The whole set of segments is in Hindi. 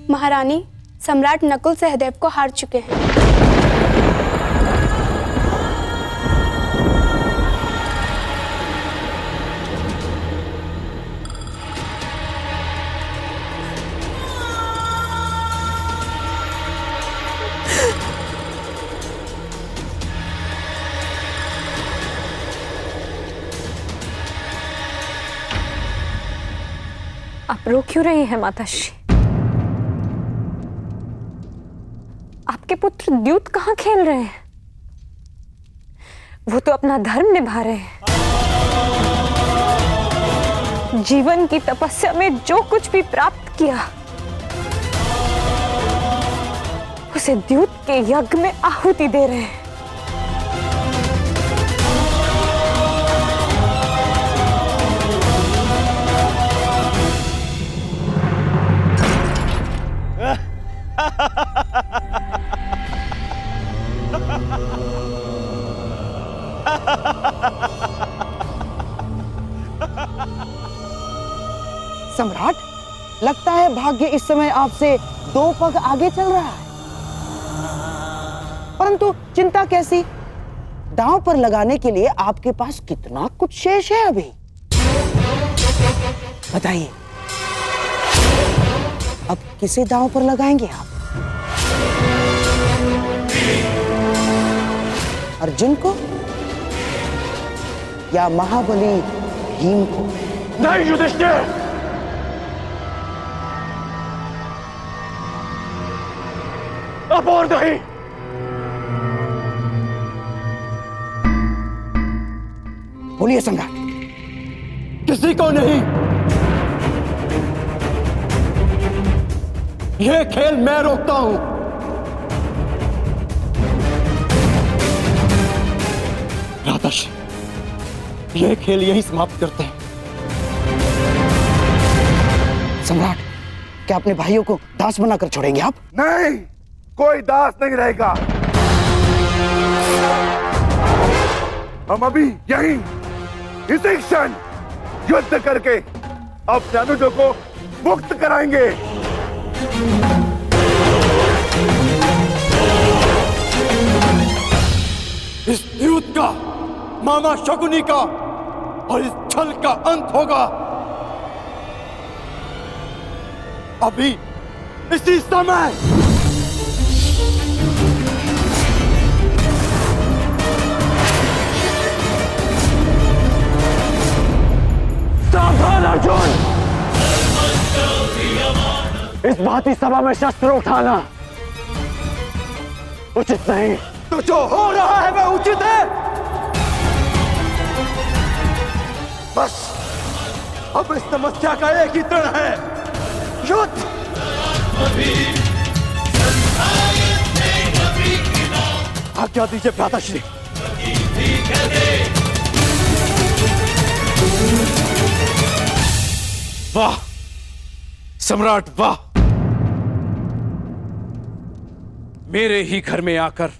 महारानी, सम्राट नकुल सहदेव को हार चुके हैं। आप रो क्यों रही हैं माताश्री? आपके पुत्र द्यूत कहाँ खेल रहे हैं? वो तो अपना धर्म निभा रहे हैं। जीवन की तपस्या में जो कुछ भी प्राप्त किया उसे द्यूत के यज्ञ में आहुति दे रहे हैं। सम्राट, लगता है भाग्य इस समय आपसे 2 पग आगे चल रहा है। परंतु चिंता कैसी? दांव पर लगाने के लिए आपके पास कितना कुछ शेष है अभी। बताइए, अब किसे दांव पर लगाएंगे आप? अर्जुन को या महाबली भीम को? नहीं युधिष्ठिर, अब और नहीं। बोलिए सम्राट। किसी को नहीं। यह खेल मैं रोकता हूं। राधाश्री, यह खेल यही समाप्त करते हैं। सम्राट, क्या अपने भाइयों को दास बनाकर छोड़ेंगे आप? नहीं, कोई दास नहीं रहेगा। हम अभी यहीं इसी क्षण युद्ध करके अपने अनुजों को मुक्त कराएंगे। इस युद्ध का, मामा शकुनी का और इस छल का अंत होगा अभी, इसी समय। सावधान अर्जुन, इस भांति सभा में शस्त्र उठाना उचित नहीं। तो जो हो रहा है वह उचित है। बस अब इस समस्या का एक ही तरण है, युद्ध। आज्ञा दीजिए भ्राताश्री। वाह सम्राट, वाह! मेरे ही घर में आकर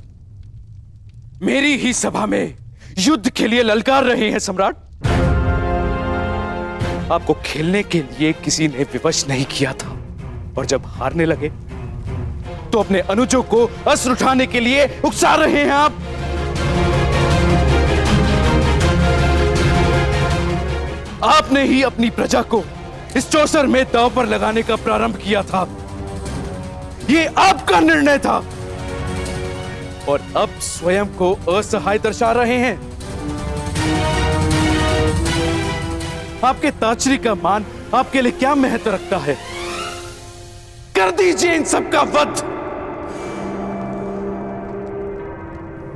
मेरी ही सभा में युद्ध के लिए ललकार रहे हैं सम्राट। आपको खेलने के लिए किसी ने विवश नहीं किया था, और जब हारने लगे तो अपने अनुजों को अस्त्र उठाने के लिए उकसा रहे हैं आप। आपने ही अपनी प्रजा को इस चौसर में दांव पर लगाने का प्रारंभ किया था। यह आपका निर्णय था, और अब स्वयं को असहाय दर्शा रहे हैं। आपके ताचरी का मान आपके लिए क्या महत्व रखता है? कर दीजिए इन सब का वध,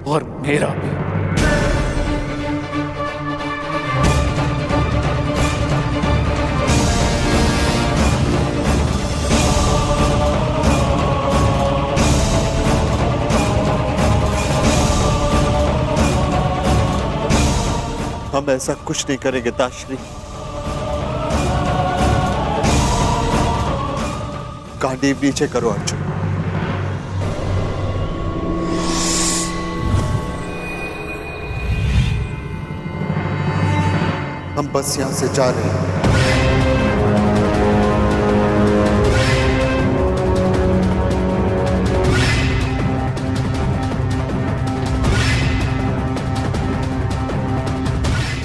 और मेरा भी। हम ऐसा कुछ नहीं करेंगे ताश्री। गांडीव नीचे करो अर्जुन। हम बस यहां से जा रहे हैं।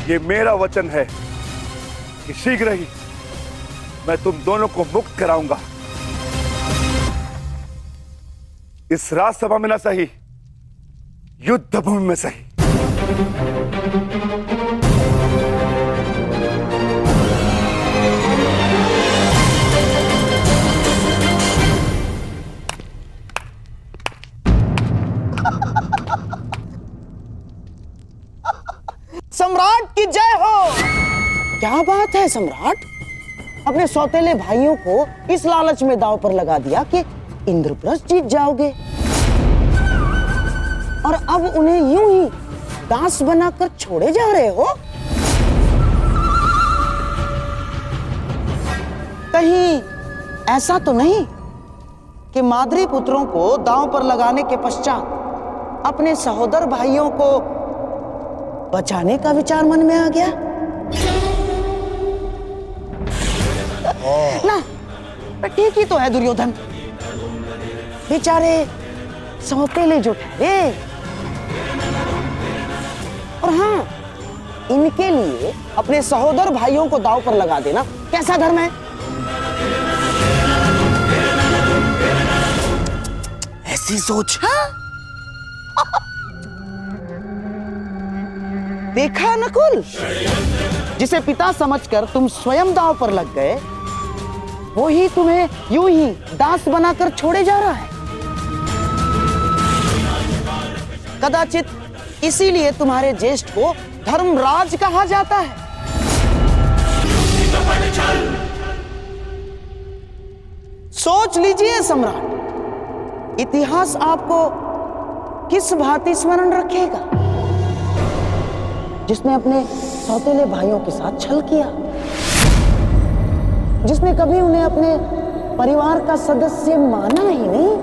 ये मेरा वचन है कि शीघ्र ही मैं तुम दोनों को मुक्त कराऊंगा। इस राजसभा में न सही, युद्ध भूमि में सही। सम्राट की जय हो। क्या बात है सम्राट, अपने सौतेले भाइयों को इस लालच में दांव पर लगा दिया कि इंद्रप्रस्थ जीत जाओगे, और अब उन्हें यूं ही दास बनाकर छोड़े जा रहे हो। कहीं ऐसा तो नहीं कि माद्री पुत्रों को दांव पर लगाने के पश्चात अपने सहोदर भाइयों को बचाने का विचार मन में आ गया? ना, ठीक ही तो है दुर्योधन, बेचारे सौतेले जो ठहरे। और हाँ, इनके लिए अपने सहोदर भाइयों को दांव पर लगा देना कैसा धर्म है? ऐसी सोच। हाँ? देखा नकुल, जिसे पिता समझकर तुम स्वयं दांव पर लग गए, वो ही तुम्हें यूं ही दास बनाकर छोड़े जा रहा है। कदाचित इसीलिए तुम्हारे ज्येष्ठ को धर्मराज कहा जाता है। सोच लीजिए सम्राट, इतिहास आपको किस भांति स्मरण रखेगा? जिसने अपने सौतेले भाइयों के साथ छल किया, जिसने कभी उन्हें अपने परिवार का सदस्य माना ही नहीं।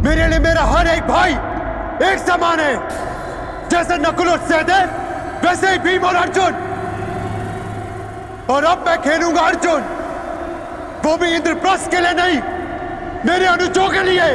मेरे लिए मेरा हर एक भाई एक समान है। जैसे नकुल और सहदेव, वैसे ही भीम और अर्जुन। और अब मैं खेलूंगा अर्जुन, वो भी इंद्रप्रस्थ के लिए नहीं, मेरे अनुजों के लिए।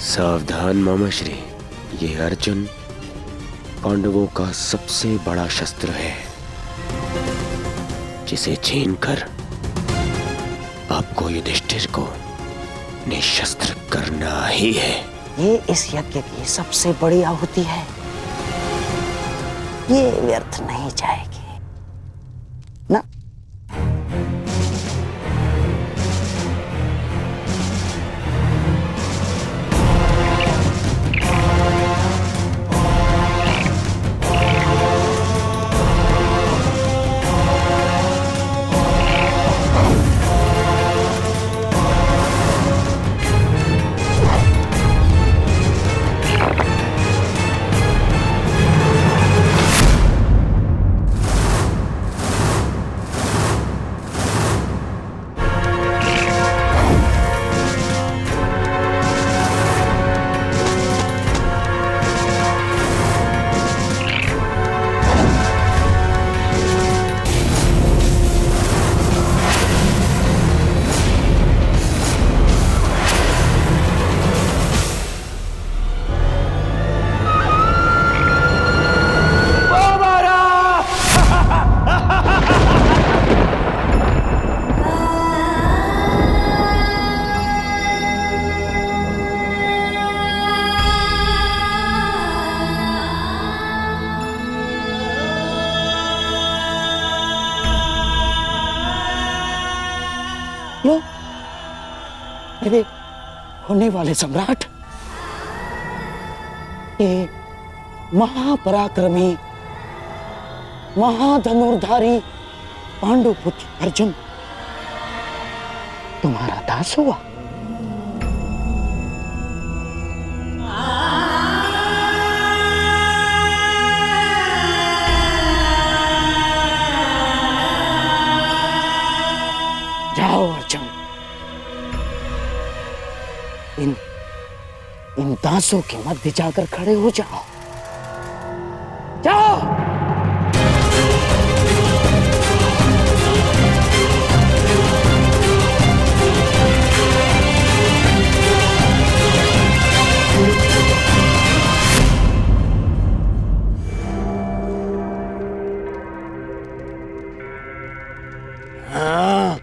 सावधान मामाश्री, ये अर्जुन पांडवों का सबसे बड़ा शस्त्र है, जिसे छीनकर आपको युधिष्ठिर को निशस्त्र करना ही है। ये इस यज्ञ की सबसे बड़ी आहुति है, ये व्यर्थ नहीं जाएगी ना। लो, मेरे होने वाले सम्राट, ये महापराक्रमी महाधनुर्धारी पांडुपुत्र अर्जुन तुम्हारा दास हुआ। दांसों के मध्य जाकर खड़े हो जाओ। जाओ। हाँ।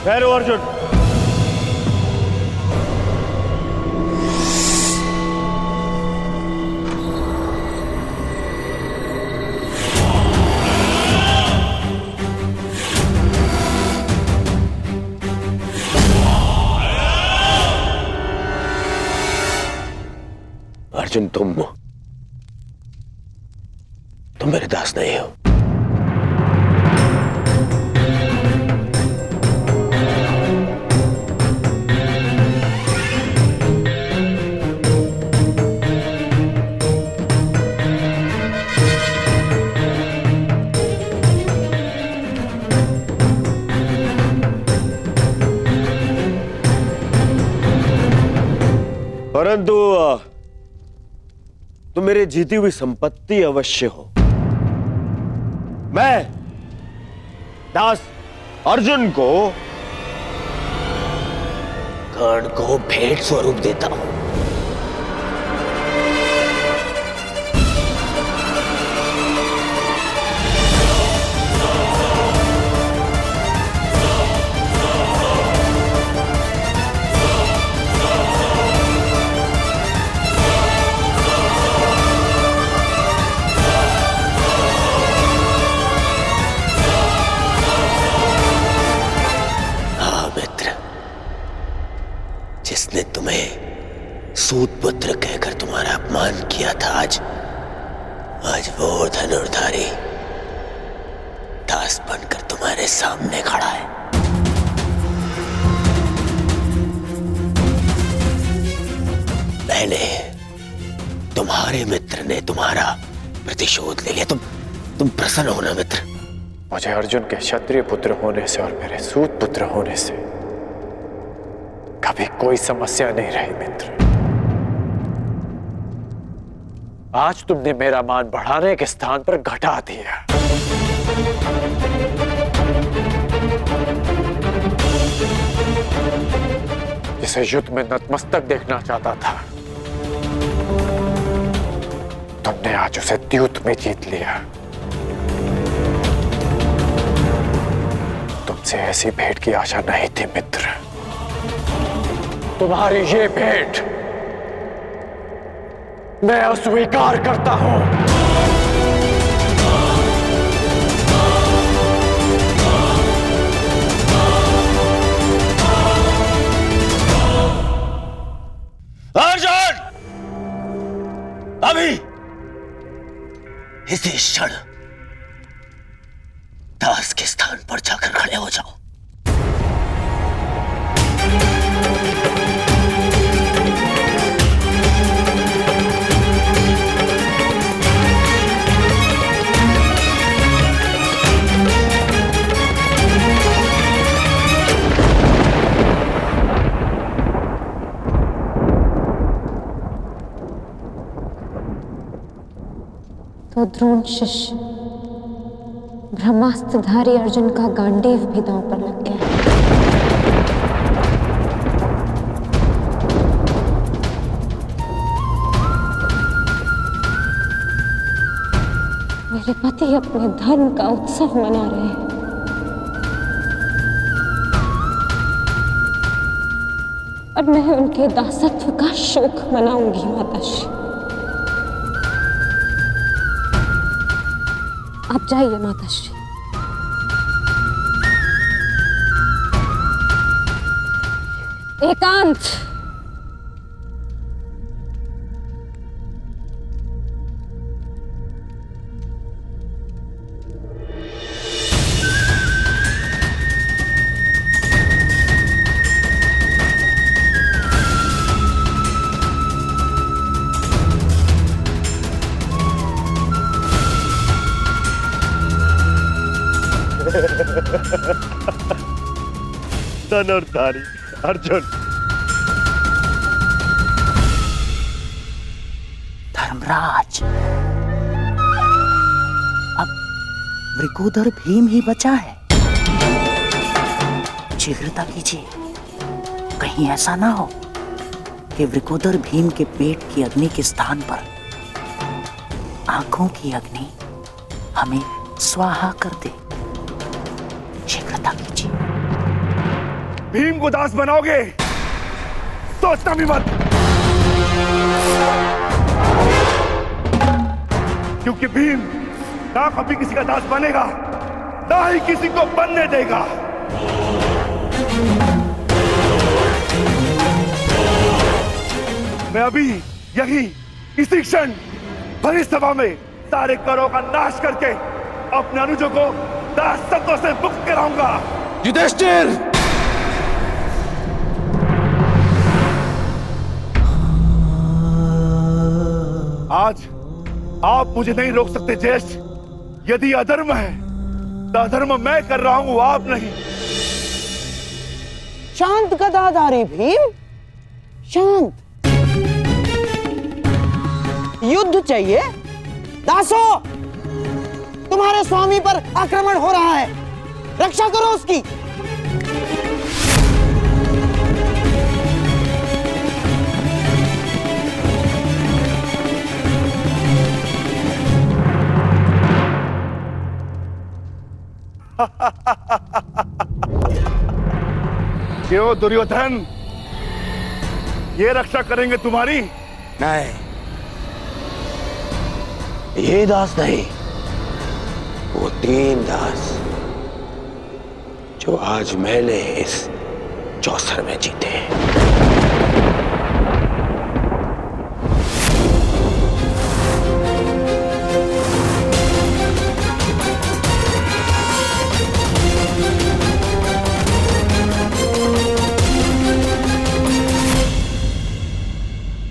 ठहरो अर्जुन। अर्जुन, तुम मेरे दास नहीं हो। परंतु तुम मेरे जीती हुई संपत्ति अवश्य हो। मैं दास अर्जुन को कर्ण को भेंट स्वरूप देता हूं। जिसने तुम्हें सूत पुत्र कहकर तुम्हारा अपमान किया था, आज वो धनुर्धारी दास बनकर तुम्हारे सामने खड़ा है। पहले तुम्हारे मित्र ने तुम्हारा प्रतिशोध ले लिया। तुम प्रसन्न हो ना मित्र? मुझे अर्जुन के क्षत्रिय पुत्र होने से और मेरे सूत पुत्र होने से कभी कोई समस्या नहीं रही मित्र। आज तुमने मेरा मान बढ़ाने के स्थान पर घटा दिया। जिसे युद्ध में नतमस्तक देखना चाहता था, तुमने आज उसे द्यूत में जीत लिया। तुमसे ऐसी भेंट की आशा नहीं थी मित्र। तुम्हारी ये भेंट मैं अस्वीकार करता हूं। अर्जुन, अभी इसी क्षण दास के स्थान पर जाकर खड़े हो जाओ। तो द्रोण शिष्य ब्रह्मास्त्रधारी अर्जुन का गांडीव भी दांव पर लग गया। मेरे पति अपने धर्म का उत्सव मना रहे हैं और मैं उनके दासत्व का शोक मनाऊंगी माताश्री। आप जाइए माताश्री। एकांत। धनुर्धारी अर्जुन। धर्मराज, अब वृकोदर भीम ही बचा है। शीघ्रता कीजिए, कहीं ऐसा ना हो कि वृकोदर भीम के पेट की अग्नि के स्थान पर आंखों की अग्नि हमें स्वाहा कर दे। शीघ्रता कीजिए। भीम को दास बनाओगे? सोचना भी मत, क्योंकि भीम ना कभी किसी का दास बनेगा, ना ही किसी को बनने देगा। मैं अभी यही इसी क्षण भरी सभा में सारे करों का नाश करके अपने अनुजों को दासत्व से मुक्त कराऊंगा। युधिष्ठिर! आज आप मुझे नहीं रोक सकते ज्येष्ठ। यदि अधर्म है तो अधर्म मैं कर रहा हूं, आप नहीं। शांत गदाधारी भीम, शांत। युद्ध चाहिए? दासो, तुम्हारे स्वामी पर आक्रमण हो रहा है, रक्षा करो उसकी। क्यों दुर्योधन, ये रक्षा करेंगे तुम्हारी? नहीं, ये दास नहीं, वो 3 दास जो आज मैंने इस चौसर में जीते हैं।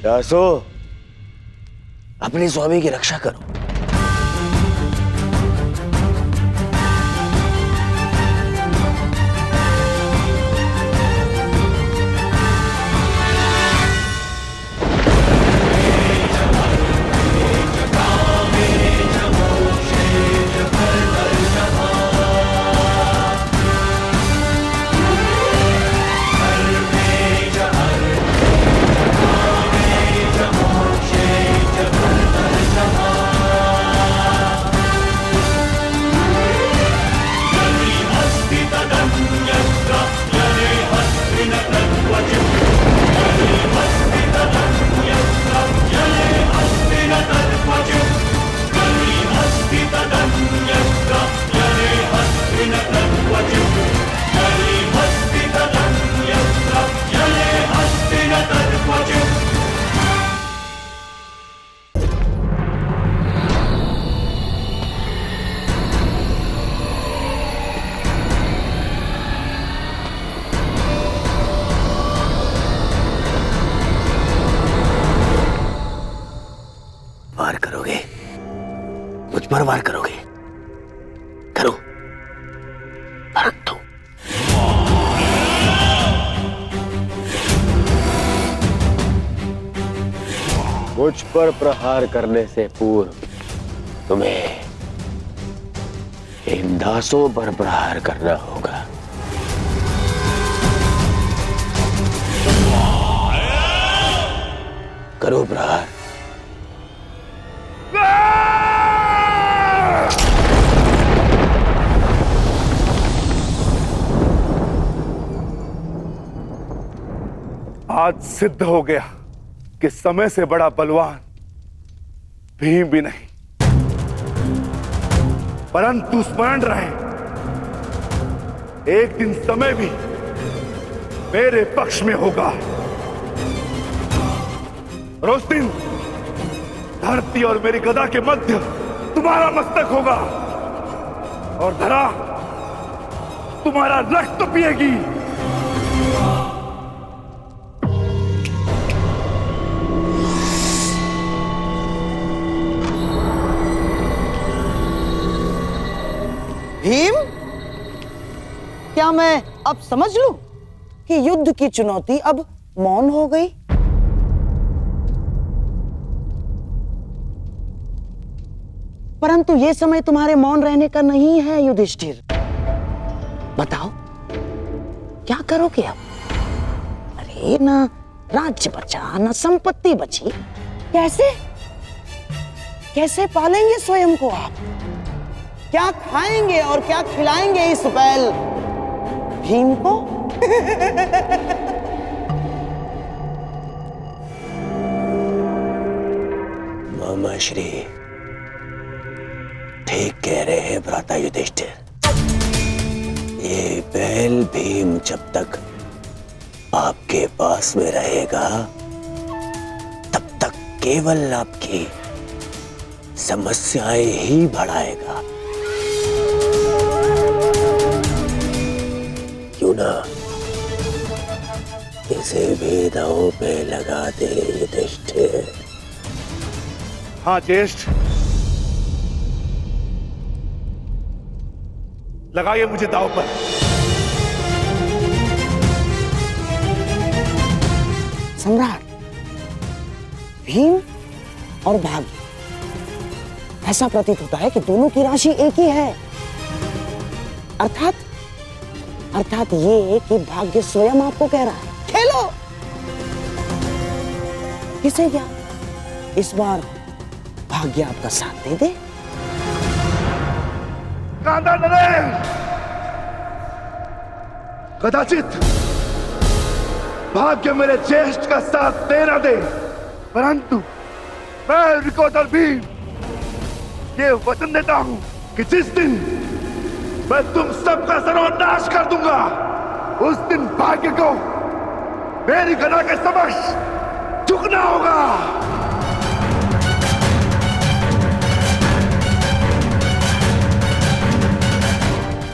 दासो, अपने स्वामी की रक्षा करो। वार करोगे? मुझ पर वार करोगे? करो, परंतु मुझ पर प्रहार करने से पूर्व तुम्हें इन दासों पर प्रहार करना होगा। करो प्रहार। आज सिद्ध हो गया कि समय से बड़ा बलवान भीम भी नहीं, परंतु स्मरण रहे, एक दिन समय भी मेरे पक्ष में होगा और उस दिन धरती और मेरी गदा के मध्य तुम्हारा मस्तक होगा और धरा तुम्हारा रक्त पिएगी। भीम, क्या मैं अब समझ लूं कि युद्ध की चुनौती अब मौन हो गई? परंतु यह समय तुम्हारे मौन रहने का नहीं है युधिष्ठिर। बताओ क्या करोगे अब? अरे ना राज्य बचा, ना संपत्ति बची, कैसे कैसे पालेंगे स्वयं को आप? क्या खाएंगे और क्या खिलाएंगे इस बैल भीम को? मामा श्री ठीक कह रहे हैं भ्राता युधिष्ठिर। ये बैल भीम जब तक आपके पास में रहेगा तब तक केवल आपकी समस्याएं ही बढ़ाएगा। क्यों ना इसे भी दांव पे लगा दे युधिष्ठिर। हाँ ज्येष्ठ, लगाइए मुझे दांव पर। सम्राट, भीम और भाग्य, ऐसा प्रतीत होता है कि दोनों की राशि एक ही है। अर्थात ये कि भाग्य स्वयं आपको कह रहा है खेलो। किसे क्या इस बार भाग्य आपका साथ दे दे? कांदा नरेन, कदाचित भाग्य मेरे ज्येष्ठ का साथ दे न दे, परंतु मैं रिकोदर भीम ये वचन देता हूं कि जिस दिन मैं तुम सबका सर्वनाश कर दूंगा, उस दिन भाग्य को मेरी गदा के समक्ष झुकना होगा।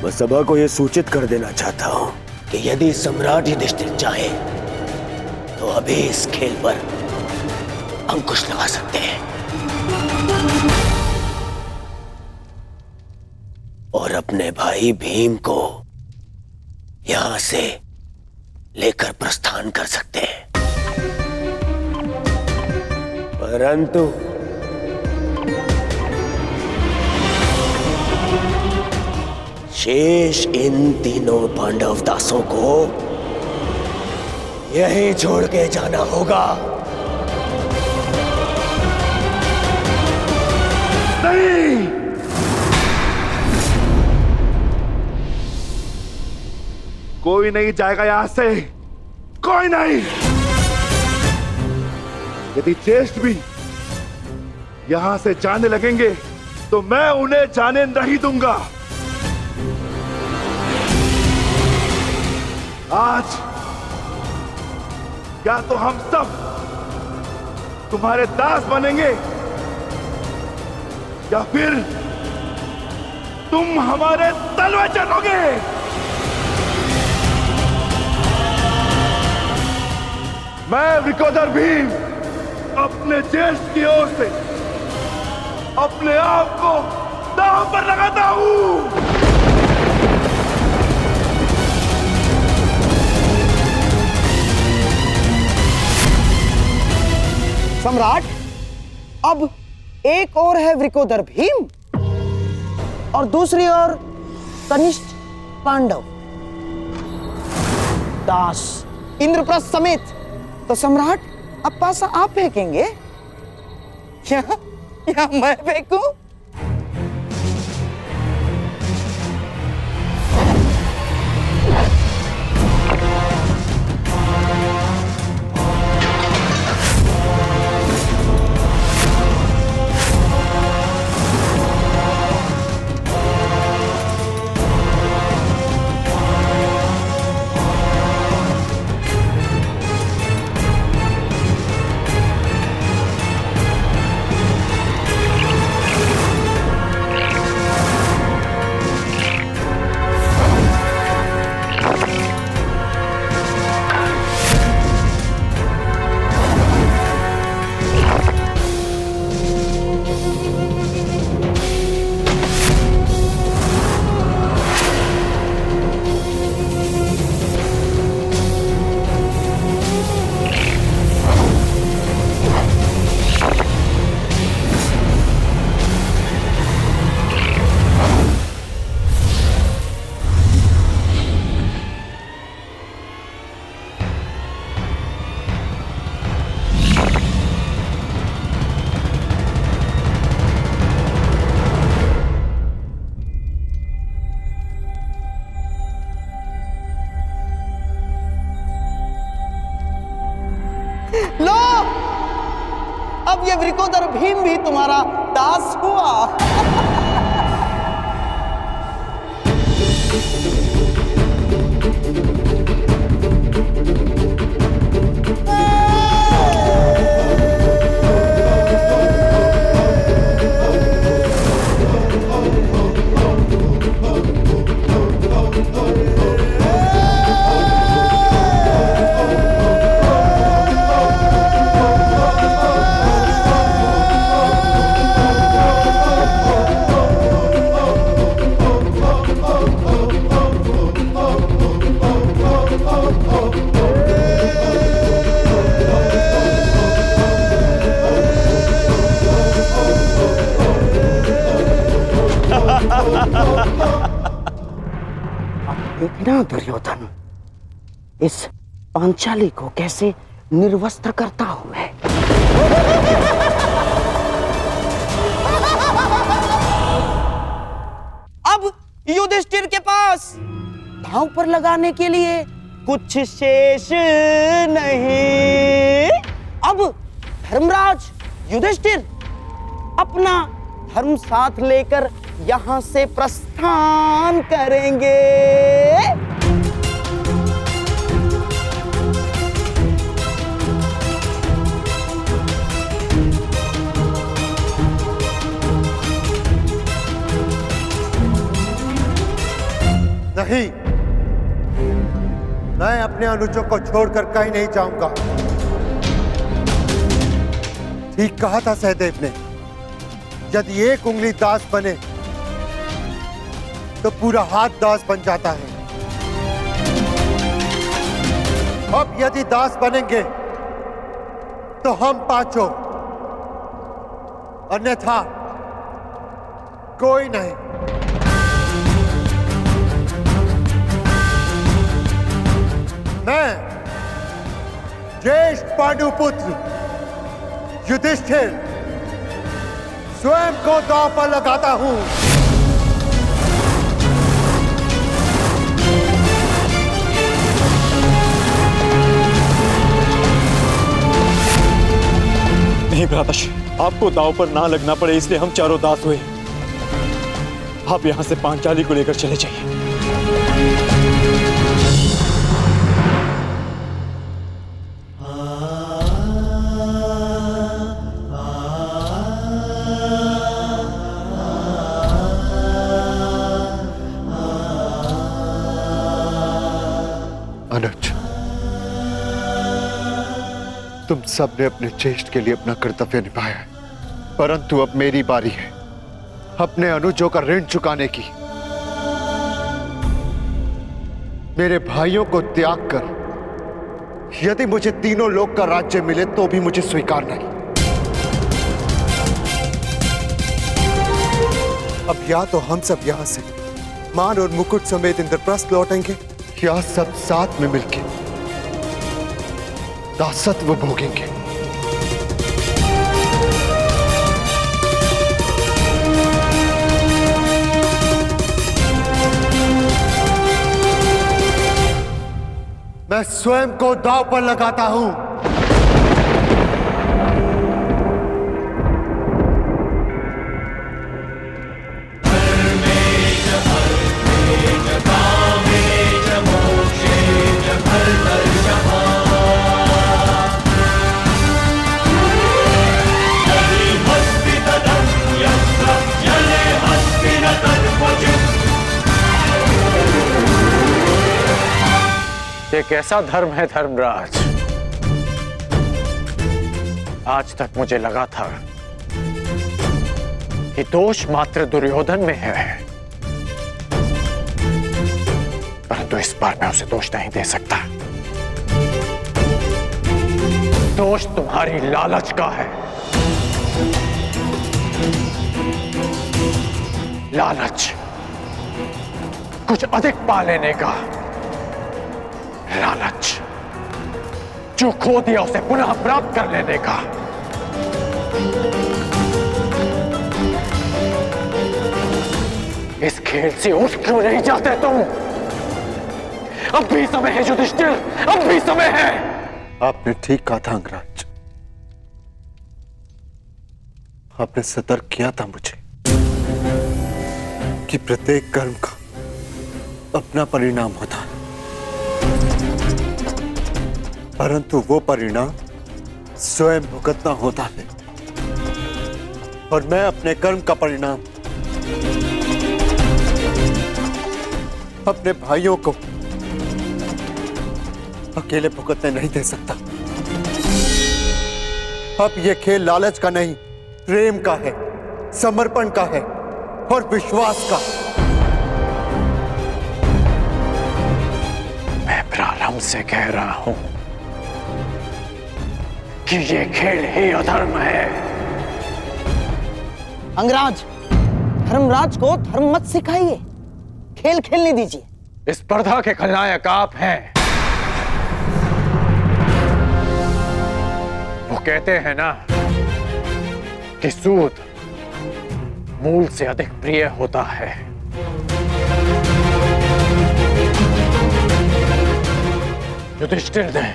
मैं सभा को यह सूचित कर देना चाहता हूं कि यदि सम्राट युधिष्ठिर चाहे तो अभी इस खेल पर अंकुश लगा सकते हैं और अपने भाई भीम को यहां से लेकर प्रस्थान कर सकते हैं। परंतु शेष इन तीनों पांडव दासों को यहीं छोड़ के जाना होगा। नहीं, कोई नहीं जाएगा यहां से, कोई नहीं। यदि ज्येष्ठ भी यहां से जाने लगेंगे तो मैं उन्हें जाने नहीं दूंगा। आज या तो हम सब तुम्हारे दास बनेंगे या फिर तुम हमारे तलवे चलोगे। मैं विकोदर भीम अपने ज्येष्ठ की ओर से अपने आप को दांव पर लगाता हूं। सम्राट, अब एक और है वृकोदर भीम और दूसरी ओर कनिष्ठ पांडव दास इंद्रप्रस्थ समेत। तो सम्राट, अब पासा आप फेंकेंगे या मैं फेंकूं? ये वृकोदर भीम भी तुम्हारा दास हुआ। देखना दुर्योधन, इस पांचाली को कैसे निर्वस्त्र करता हूं मैं। अब युधिष्ठिर के पास दांव पर लगाने के लिए कुछ शेष नहीं। अब धर्मराज युधिष्ठिर अपना धर्म साथ लेकर यहां से प्रस्थान करेंगे। नहीं, मैं अपने अनुजों को छोड़कर कहीं नहीं जाऊंगा। ठीक कहा था सहदेव ने, यदि एक उंगली दास बने तो पूरा हाथ दास बन जाता है। अब यदि दास बनेंगे तो हम पांचों, अन्यथा कोई नहीं। मैं ज्येष्ठ पांडुपुत्र युधिष्ठिर स्वयं को दांव पर लगाता हूं। नहीं भ्राताश्री, आपको दांव पर ना लगना पड़े इसलिए हम चारों दास हुए। आप यहां से पांचाली को लेकर चले जाइए। अनुज, तुम सब ने अपने ज्येष्ठ के लिए अपना कर्तव्य निभाया है, परंतु अब मेरी बारी है अपने अनुजों का ऋण चुकाने की। मेरे भाइयों को त्याग कर यदि मुझे तीनों लोक का राज्य मिले तो भी मुझे स्वीकार नहीं। अब या तो हम सब यहां से मान और मुकुट समेत इंद्रप्रस्थ लौटेंगे, या सब साथ में मिलके दासत्व भोगेंगे। मैं स्वयं को दांव पर लगाता हूं। ये कैसा धर्म है धर्मराज? आज तक मुझे लगा था कि दोष मात्र दुर्योधन में है, परंतु इस बार मैं उसे दोष नहीं दे सकता। दोष तुम्हारी लालच का है। लालच, कुछ अधिक पा लेने का लालच, जो खो दिया उसे पुनः प्राप्त कर लेने का। इस खेल से उठ क्यों नहीं जाते तुम? अब भी समय है युधिष्ठिर, अब भी समय है। आपने ठीक कहा था अंगराज। आपने सतर्क किया था मुझे कि प्रत्येक कर्म का अपना परिणाम होता है, परंतु वो परिणाम स्वयं भुगतना होता है। और मैं अपने कर्म का परिणाम अपने भाइयों को अकेले भुगतने नहीं दे सकता। अब यह खेल लालच का नहीं, प्रेम का है, समर्पण का है और विश्वास का। मैं प्रारंभ से कह रहा हूं कि ये खेल ही अधर्म है। अंगराज, धर्मराज को धर्म मत सिखाइए, खेल खेलने दीजिए। इस स्पर्धा के खलनायक आप हैं। वो कहते हैं ना कि सूद मूल से अधिक प्रिय होता है। युधिष्ठिर ने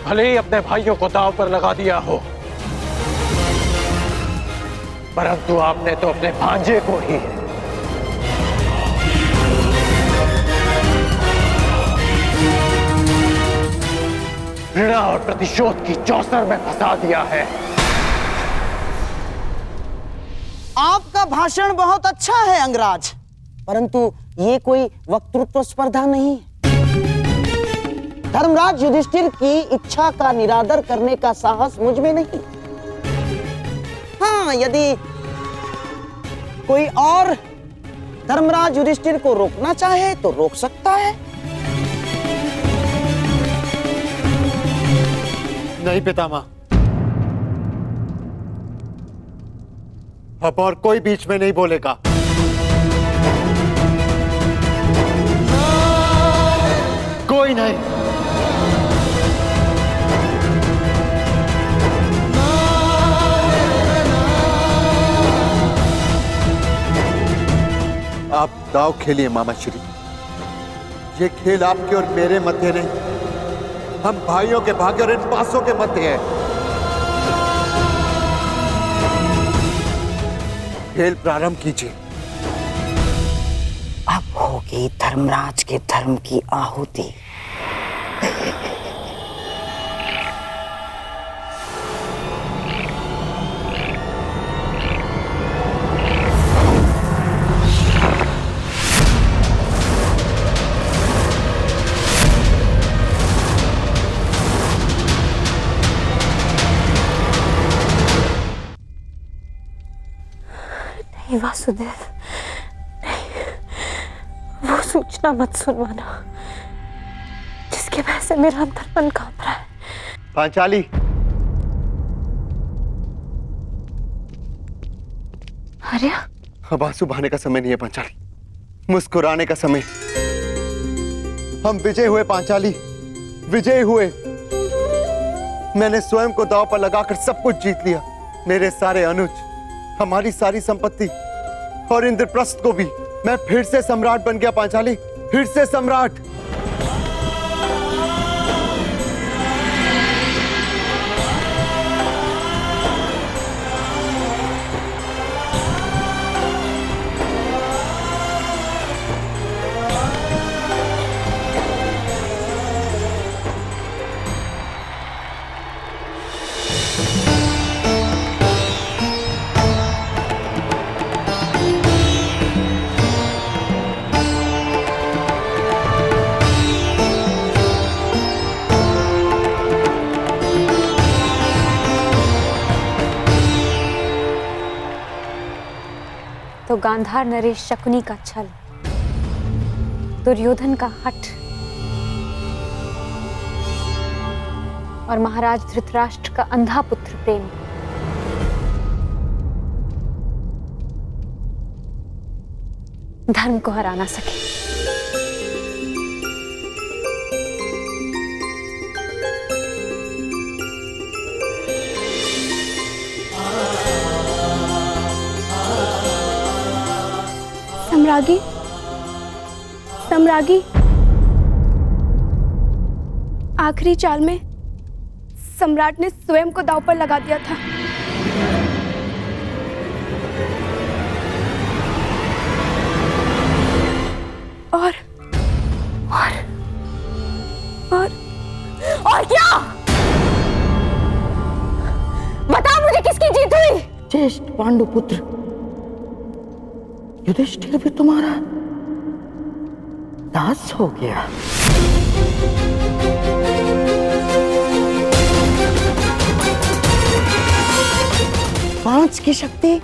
भले ही अपने भाइयों को दांव पर लगा दिया हो, परंतु आपने तो अपने भांजे को ही घृणा और प्रतिशोध की चौसर में फंसा दिया है। आपका भाषण बहुत अच्छा है अंगराज, परंतु ये कोई वक्तृत्व स्पर्धा नहीं है। धर्मराज युधिष्ठिर की इच्छा का निरादर करने का साहस मुझ में नहीं। हाँ, यदि कोई और धर्मराज युधिष्ठिर को रोकना चाहे तो रोक सकता है। नहीं पितामह, अब और कोई बीच में नहीं बोलेगा। कोई नहीं। आप दाव खेलिए मामा श्री। ये खेल आपके और मेरे मध्य नहीं, हम भाइयों के भाग्य और इन पासों के मध्य है। खेल प्रारंभ कीजिए। अब होगी धर्मराज के धर्म की आहुति। वासुदेव, नहीं, वो सूचना मत सुनवाना जिसके वजह से मेरा अंतर्मन कांप रहा है। पांचाली, आर्या, अब आंसू बहाने का समय नहीं है पांचाली, मुस्कुराने का समय। हम विजय हुए पांचाली, विजय हुए। मैंने स्वयं को दांव पर लगाकर सब कुछ जीत लिया। मेरे सारे अनुज, हमारी सारी संपत्ति और इंद्रप्रस्थ को भी। मैं फिर से सम्राट बन गया पांचाली, फिर से सम्राट। तो गांधार नरेश शकुनी का छल, दुर्योधन का हठ और महाराज धृतराष्ट्र का अंधा पुत्र प्रेम धर्म को हरा ना सके। सम्रागी, सम्रागी, आखिरी चाल में सम्राट ने स्वयं को दांव पर लगा दिया था। और क्या? बता मुझे किसकी जीत हुई? ज्येष्ठ पांडुपुत्र युधिष्ठिर भी तुम्हारा दास हो गया। पांच की शक्ति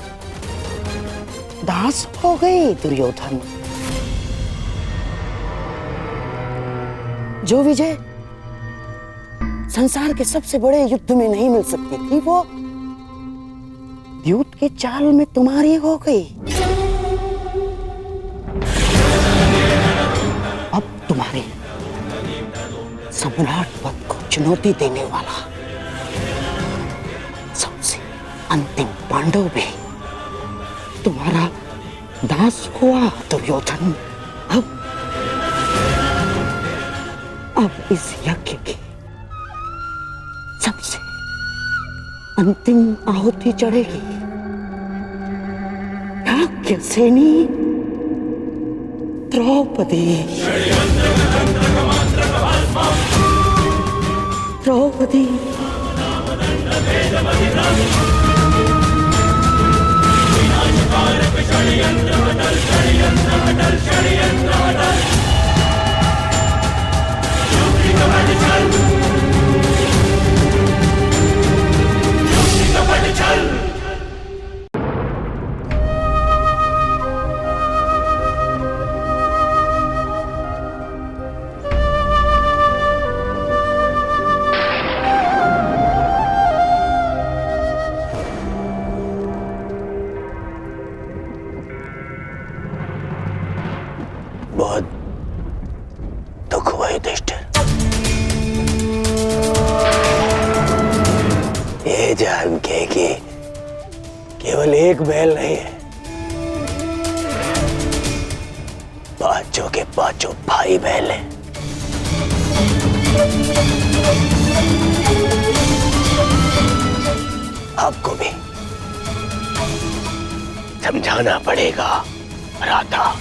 दास हो गई दुर्योधन। जो विजय संसार के सबसे बड़े युद्ध में नहीं मिल सकती थी, वो द्यूत के चाल में तुम्हारी हो गई। अब तुम्हारे सम्राट पद को चुनौती देने वाला सबसे अंतिम पांडव भी तुम्हारा दास हुआ दुर्योधन। अब इस यज्ञ की सबसे अंतिम आहुति चढ़ेगी याज्ञसेनी द्रौपदी। द्रौपदी बहुत दुख हुआ युधिष्ठिर, ये जान के कि केवल एक बैल नहीं है, पांचों के पांचों भाई बैल हैं। आपको भी समझाना पड़ेगा राधा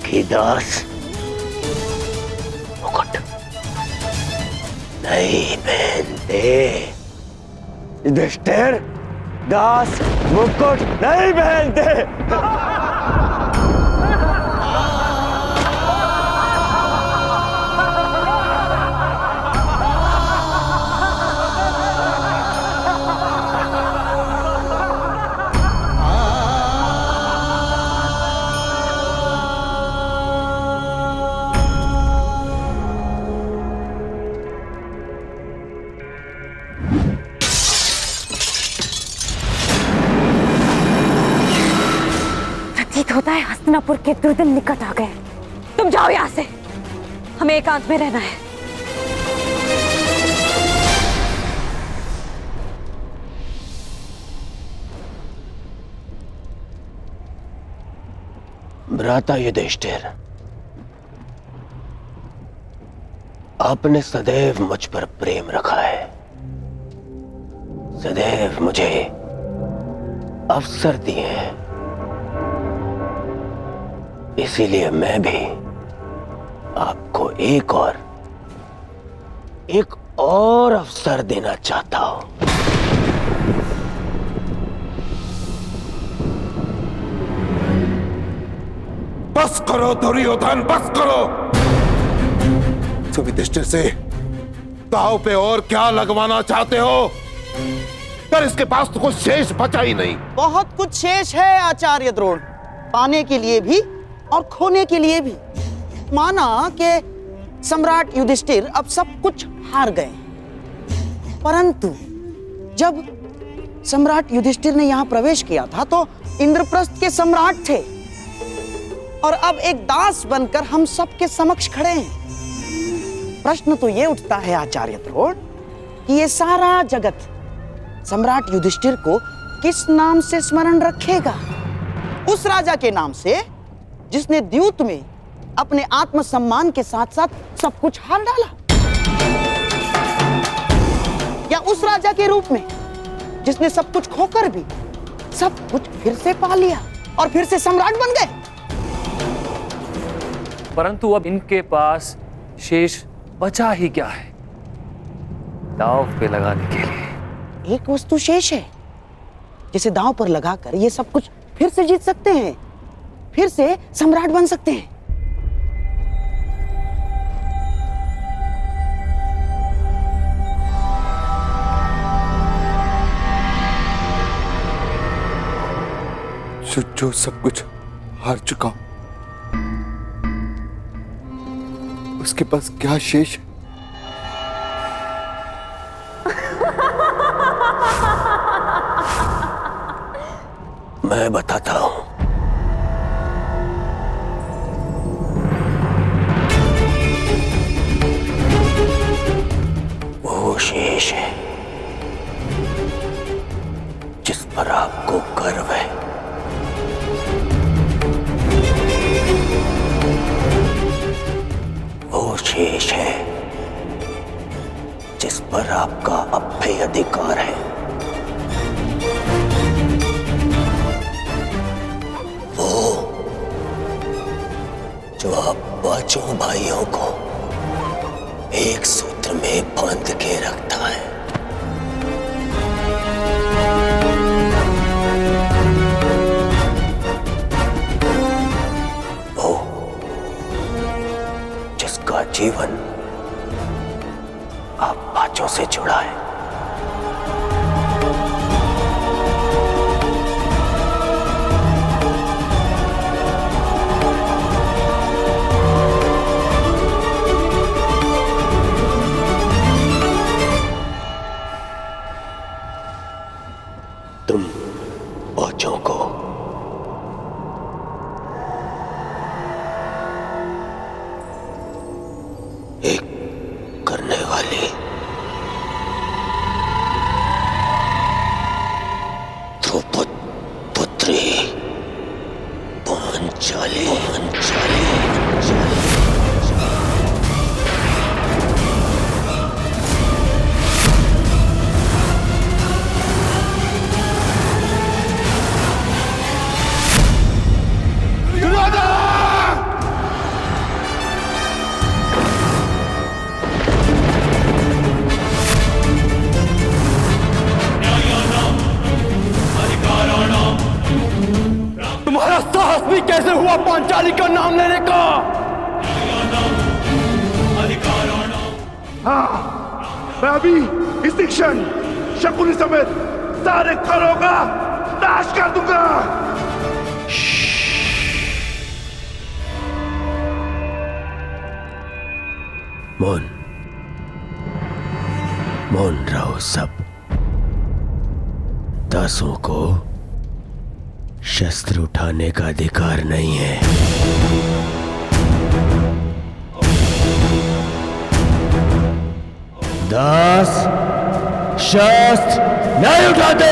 कि दास मुकुट नहीं पहनते। युधिष्ठिर, दास मुकुट नहीं पहनते। होता है हस्तिनापुर के दुर्दिन निकट आ गए। तुम जाओ यहां से, हमें एकांत में रहना है। भ्राता युधिष्ठिर, आपने सदैव मुझ पर प्रेम रखा है, सदैव मुझे अवसर दिए हैं, इसीलिए मैं भी आपको एक और अवसर देना चाहता हूं। बस करो दुर्योधन, बस करो। युधिष्ठिर से दांव पे और क्या लगवाना चाहते हो? पर इसके पास तो कुछ शेष बचा ही नहीं। बहुत कुछ शेष है आचार्य द्रोण, पाने के लिए भी और खोने के लिए भी। माना कि सम्राट युधिष्ठिर अब सब कुछ हार गए, परंतु जब सम्राट युधिष्ठिर ने यहां प्रवेश किया था तो इंद्रप्रस्थ के सम्राट थे, और अब एक दास बनकर हम सबके समक्ष खड़े हैं। प्रश्न तो ये उठता है आचार्य द्रोण कि ये सारा जगत सम्राट युधिष्ठिर को किस नाम से स्मरण रखेगा? उस राजा के नाम से जिसने द्यूत में अपने आत्मसम्मान के साथ साथ सब कुछ हार डाला। या उस राजा के रूप में जिसने सब कुछ खोकर भी सब कुछ फिर से पा लिया और फिर से सम्राट बन गए? परंतु अब इनके पास शेष बचा ही क्या है दांव पे लगाने के लिए? एक वस्तु शेष है जिसे दांव पर लगाकर ये सब कुछ फिर से जीत सकते हैं, फिर से सम्राट बन सकते हैं। जो सब कुछ हार चुका हूं, उसके पास क्या शेष है? मैं बताता हूं। वो शेष है जिस पर आपको गर्व है। वो शेष है जिस पर आपका अभय अधिकार है। वो जो आप पांचों भाइयों को एक सूत्र में बांध के रखता है। वो जिसका जीवन आप पांचों से जुड़ा है। तुम पांचों को एक करने वाली द्रौपद पुत्री पांचाली तुम्हारा साहस भी कैसे हुआ पांचाली का नाम लेने का? हाँ, मैं अभी इसी क्षण शकुनी समेत सारे खरों का नाश कर दूंगा। मौन रहो सब। दासों को शस्त्र उठाने का अधिकार नहीं है। दास शस्त्र नहीं उठाते।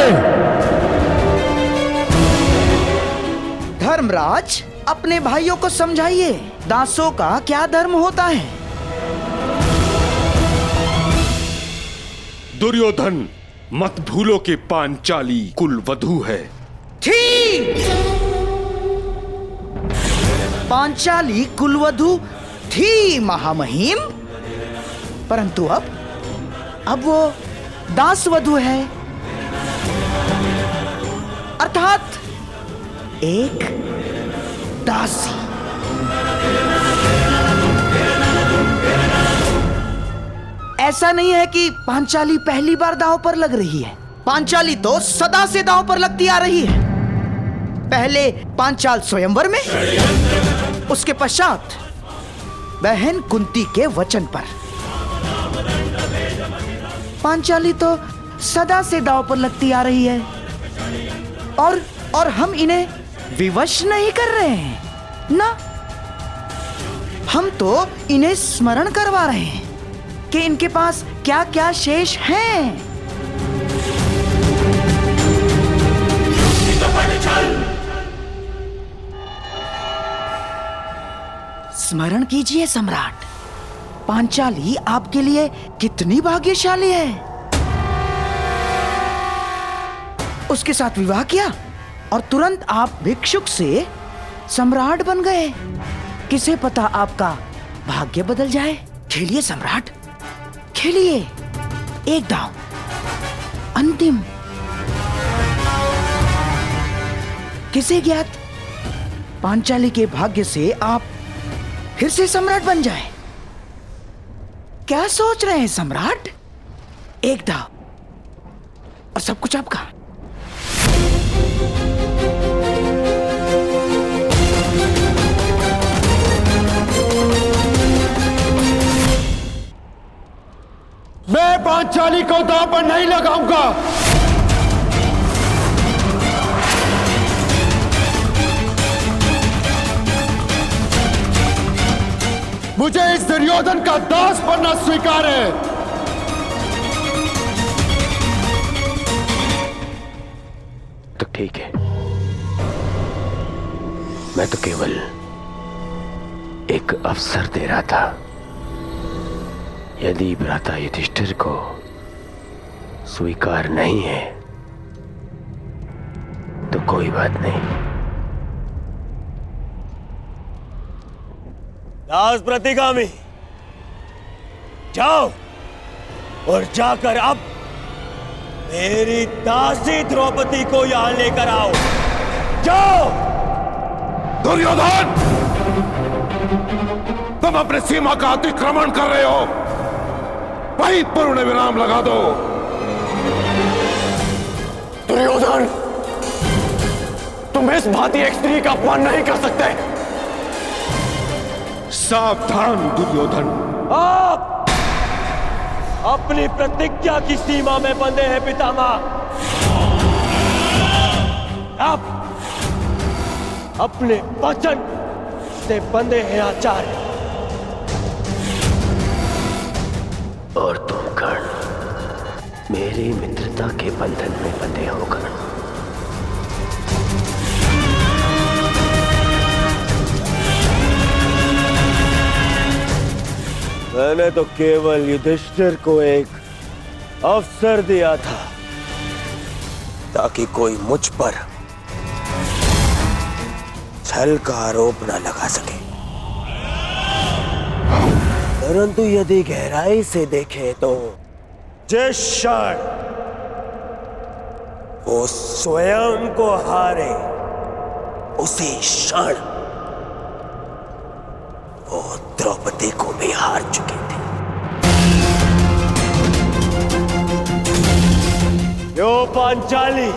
धर्मराज, अपने भाइयों को समझाइए, दासों का क्या धर्म होता है? दुर्योधन, मत भूलो कि पांचाली कुलवधू है। थी पांचाली कुलवधू थी महामहिम, परंतु अब वो दासवधू है, अर्थात एक दासी। ऐसा नहीं है कि पांचाली पहली बार दांव पर लग रही है। पांचाली तो सदा से दांव पर लगती आ रही है। पहले पांचाल स्वयंवर में, उसके पश्चात बहन कुंती के वचन पर। पांचाली तो सदा से दांव पर लगती आ रही है और हम इन्हें विवश नहीं कर रहे हैं ना। हम तो इन्हें स्मरण करवा रहे हैं कि इनके पास क्या क्या शेष हैं। स्मरण कीजिए सम्राट, पांचाली आपके लिए कितनी भाग्यशाली है। उसके साथ विवाह किया और तुरंत आप भिक्षुक से सम्राट बन गए। किसे पता आपका भाग्य बदल जाए। खेलिए सम्राट, खेलिए। एक दांव, अंतिम। किसे ज्ञात पांचाली के भाग्य से आप फिर से सम्राट बन जाए। क्या सोच रहे हैं सम्राट? एक दांव और सब कुछ आपका। मैं पांचाली को दांव पर नहीं लगाऊंगा। मुझे इस दुर्योधन का दास बनना स्वीकार है। तो ठीक है, मैं तो केवल एक अवसर दे रहा था। यदि भ्राता युधिष्ठिर को स्वीकार नहीं है तो कोई बात नहीं। दास प्रतिगामी, जाओ और जाकर अब मेरी दासी द्रौपदी को यहां लेकर आओ। जाओ। दुर्योधन, तुम अपने सीमा का अतिक्रमण कर रहे हो। वहीं पर उन्हें विराम लगा दो। दुर्योधन, तुम इस भांति एक स्त्री का अपमान नहीं कर सकते। सावधान दुर्योधन। आप अपनी प्रतिज्ञा की सीमा में बंधे हैं पितामह। आप अपने वचन से बंधे हैं आचार्य। और तुम कर्ण मेरी मित्रता के बंधन में बंधे हो कर्ण। मैंने तो केवल युधिष्ठिर को एक अवसर दिया था ताकि कोई मुझ पर छल का आरोप न लगा सके। परंतु यदि गहराई से देखें तो जिस क्षण वो स्वयं को हारे उसी क्षण वो द्रौपदी को भी हार चुके थे। जो पांचाली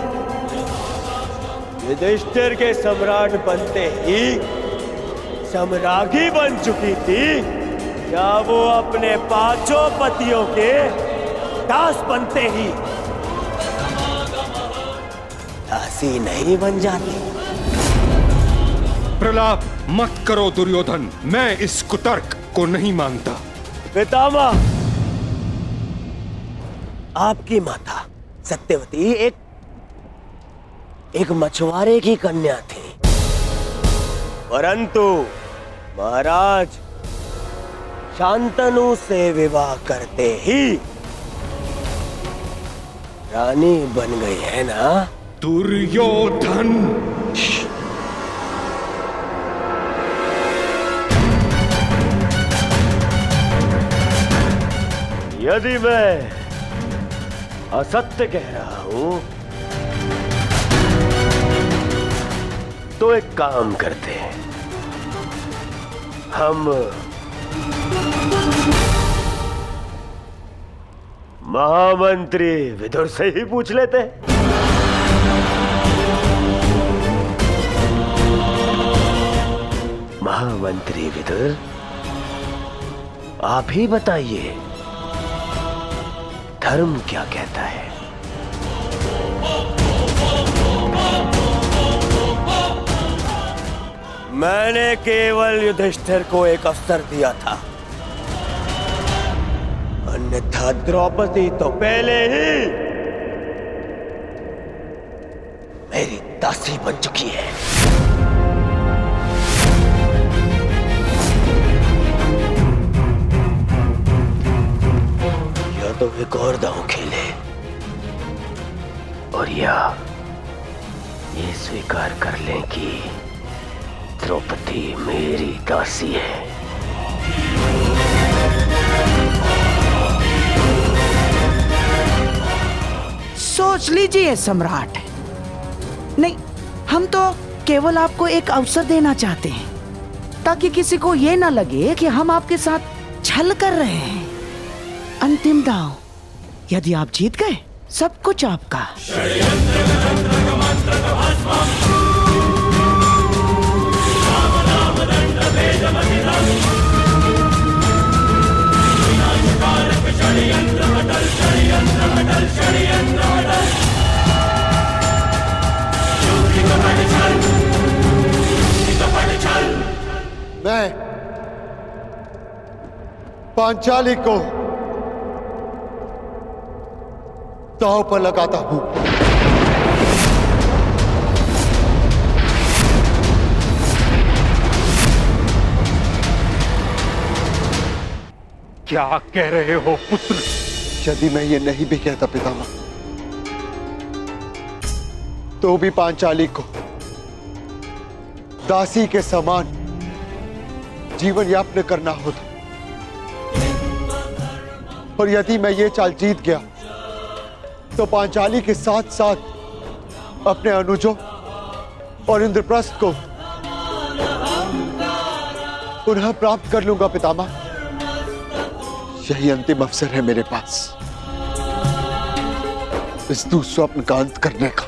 युधिष्ठिर के सम्राट बनते ही सम्राज्ञी बन चुकी थी, क्या वो अपने पांचों पतियों के दास बनते ही दासी नहीं बन जाती? प्रलाप मत करो दुर्योधन, मैं इस कुतर्क को नहीं मानता। पितामह, आपकी माता सत्यवती एक मछुआरे की कन्या थी, परंतु महाराज शांतनु से विवाह करते ही रानी बन गई है ना? दुर्योधन, यदि मैं असत्य कह रहा हूं तो एक काम करते हैं, हम महामंत्री विदुर से ही पूछ लेते हैं। महामंत्री विदुर, आप ही बताइए धर्म क्या कहता है? मैंने केवल युधिष्ठिर को एक अवसर दिया था, अन्यथा द्रौपदी तो पहले ही मेरी दासी बन चुकी है। या तो एक और दांव खेले और या ये स्वीकार कर लें कि द्रौपदी मेरी दासी है। सोच लीजिए सम्राट। नहीं, हम तो केवल आपको एक अवसर देना चाहते हैं ताकि किसी को ये ना लगे कि हम आपके साथ छल कर रहे हैं। अंतिम दांव, यदि आप जीत गए सब कुछ आपका। मैं पांचाली को दांव पर लगाता हूं। क्या कह रहे हो पुत्र? यदि मैं ये नहीं भी कहता पितामह, तो भी पांचाली को दासी के समान जीवन यापन करना होता। और यदि मैं ये चाल जीत गया तो पांचाली के साथ साथ अपने अनुजों और इंद्रप्रस्थ को पुनः प्राप्त कर लूंगा पितामह। यही अंतिम अवसर है मेरे पास इस दुस्वप्न का अंत करने का।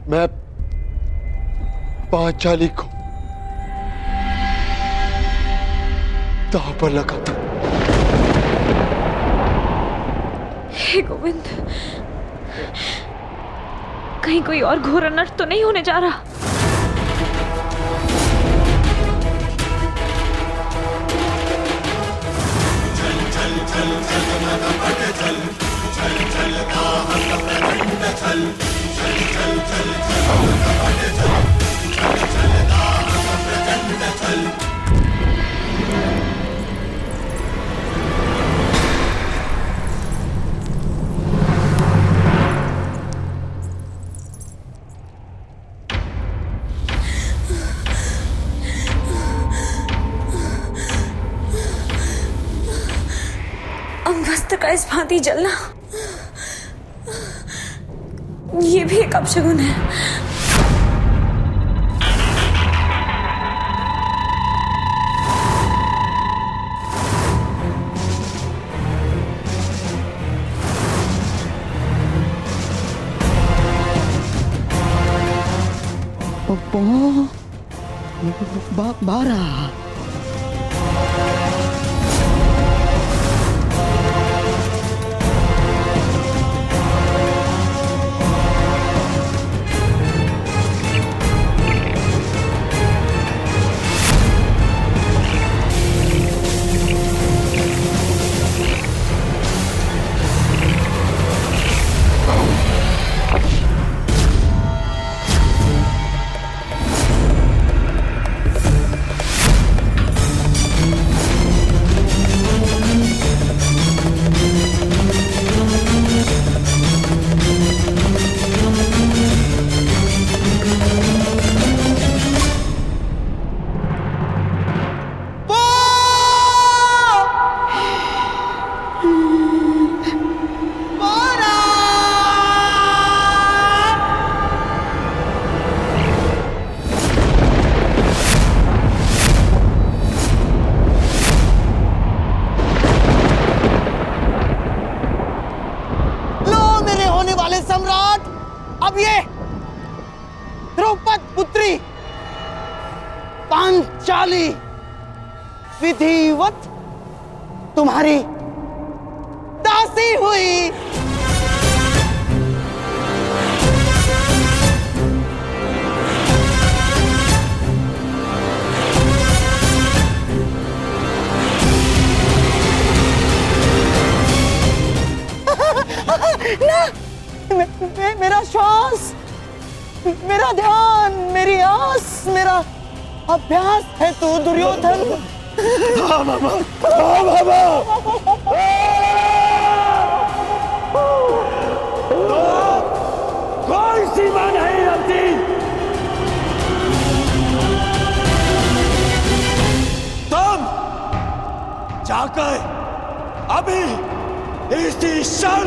मैं पांचाली को दांव पर लगाता हूं। हे गोविंद, कहीं कोई और घोर अनर्थ तो नहीं होने जा रहा? वस्त्र का इस भांति जलना, ये भी एक अपशगुन है। बारह। अब ये द्रौपद पुत्री पांचाली विधिवत तुम्हारी दासी हुई। ना, मेरा श्वास, मेरा ध्यान, मेरी आस, मेरा अभ्यास है तू दुर्योधन। हाँ मामा, हाँ मामा। कौन जाकर अभी इसी क्षण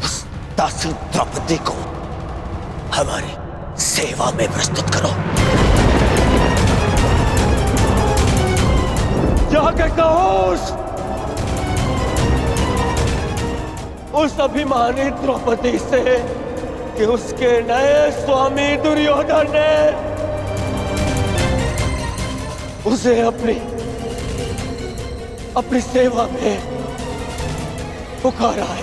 उस दासी द्रौपदी को हमारी सेवा में प्रस्तुत करो। जाकर कहो उस अभिमानी द्रौपदी से कि उसके नए स्वामी दुर्योधन ने उसे अपनी सेवा में पुकारा है।